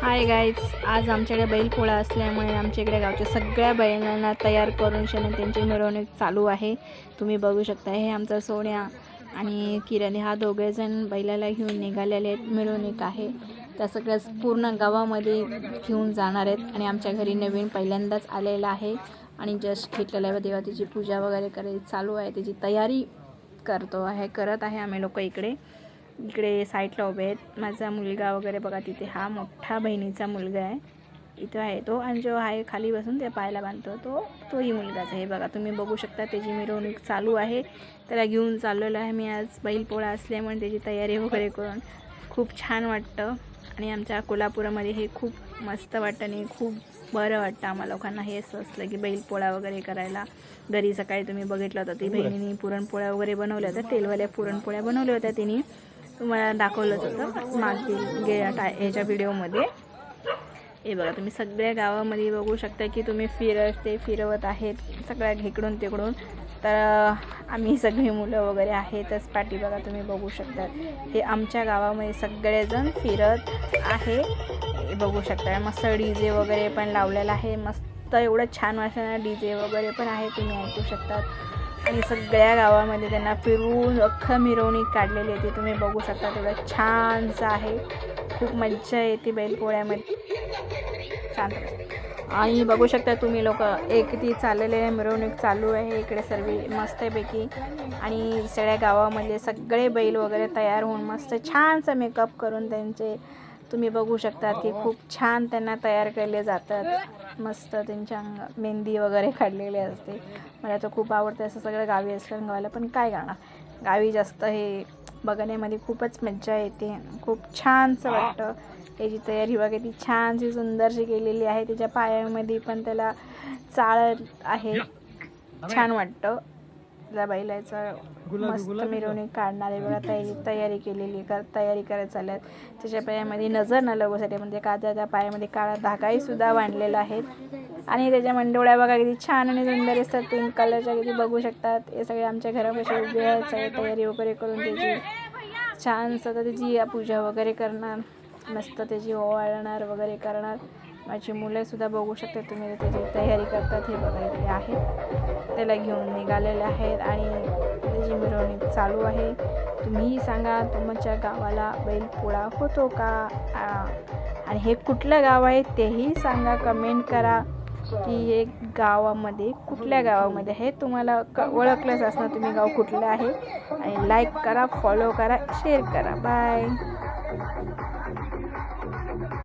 Hi guys, आज आमच्याकडे बैलपोळा असल्यामुळे आमच्याकडे गावच्या सगळ्या बैलांना तयार करून त्यांची मिरवणूक चालू आहे। तुम्ही बघू शकता, हे आमचा सोन्या आणि किरण हा दोघेजण बैलाला घेऊन निघालेले आहेत। मिरवणूक आहे त्या सगळ्या पूर्ण गावामध्ये घेऊन जाणार आहेत आणि आमच्या घरी नवीन पहिल्यांदाच आलेला आहे आणि जस्ट घेतलेल्या आहे। देवाची पूजा वगैरे करायची चालू आहे, त्याची तयारी करत आहे आम्ही लोक इकडे साईडला उभे आहेत। माझा मुलगा वगैरे बघा तिथे, हा मोठा बहिणीचा मुलगा आहे, इथं आहे तो, आणि जो आहे खाली बसून ते पायाला बांधतो तोही मुलगाच आहे। बघा तुम्ही बघू शकता, त्याची मिरवणूक चालू आहे, त्याला घेऊन चाललेलो आहे मी। आज बैलपोळा असल्यामुळे त्याची तयारी वगैरे करून खूप छान वाटतं आणि आमच्या कोल्हापूरमध्ये हे खूप मस्त वाटतं आणि खूप बरं वाटतं आम्हाला लोकांना हे असं असलं की बैलपोळा वगैरे करायला। घरी सकाळी तुम्ही बघितलं होतं, ती बहिणीने पुरणपोळ्या वगैरे बनवल्या होत्या, तेलवाल्या पुरणपोळ्या बनवल्या होत्या तिने, तुम्हाला दाखवलंच होतं मागील ह्याच्या व्हिडिओमध्ये। हे बघा तुम्ही सगळ्या गावामध्ये बघू शकता की तुम्ही फिरवत आहेत सगळ्या इकडून तिकडून। तर आम्ही सगळी मुलं वगैरे आहेतच पाठी, बघा तुम्ही बघू शकता, हे आमच्या गावामध्ये सगळेजण फिरत आहे। हे बघू शकता, मस्त DJ वगैरे पण लावलेला आहे, मस्त एवढं छान वाटतं, DJ वगैरे पण आहे, तुम्ही ऐकू शकतात। आणि सगळ्या गावामध्ये त्यांना फिरून अख्खं मिरवणूक काढलेली आहे, ते तुम्ही बघू शकता, तेवढं छानसं आहे, खूप मज्जा येते बैलपोळ्यामध्ये, शांत। आणि बघू शकता तुम्ही लोक, एक ती चाललेली मिरवणूक चालू आहे इकडे सर्व मस्तपैकी, आणि सगळ्या गावामधले सगळे बैल वगैरे तयार होऊन मस्त छानसं मेकअप करून त्यांचे तुम्ही बघू शकतात की खूप छान त्यांना तयार केले जातात। मस्त त्यांच्या मेहंदी वगैरे काढलेली असते, मला तर खूप आवडतं असं सगळं गावी असलं गावाला, पण काय करणार, गावी जास्त हे बघण्यामध्ये खूपच मज्जा येते, खूप छानसं वाटतं। त्याची तयारी वगैरे ती छानशी सुंदरशी केलेली आहे, त्याच्या पायामध्ये पण त्याला चाळ आहे, छान वाटतं। त्या बैलाचं मस्त मिरवणूक काढणारे बघा तयारी करत चालल्यात, त्याच्या पायामध्ये नजर न लागण्यासाठी म्हणजे त्या पायामध्ये काळा धागाही सुद्धा बांधलेला आहे, आणि त्याच्या मंडोळ्या बघा किती छान आणि सुंदर असतात, पिंक कलरच्या, किती बघू शकतात। हे सगळे आमच्या घरापाशी उभे आहेत, सगळे तयारी वगैरे करून त्याची छानसं त्याची पूजा वगैरे करणार, मस्त त्याची ओवाळणार वगैरे करणार। माझी मुलंसुद्धा बघू शकता तुम्ही, त्याची तयारी करतात, हे बघा इथे आहेत, त्याला घेऊन निघालेले आहेत आणि त्याची मिरवणूक चालू आहे। तुम्हीही सांगा, तुमच्या गावाला बैलपोळा होतो का, आणि हे कुठलं गाव आहे तेही सांगा, कमेंट करा की हे गावामध्ये कुठल्या गावामध्ये आहे, तुम्हाला ओळखलंच असणार तुम्ही गाव कुठलं आहे, आणि लाईक करा, फॉलो करा, शेअर करा, बाय।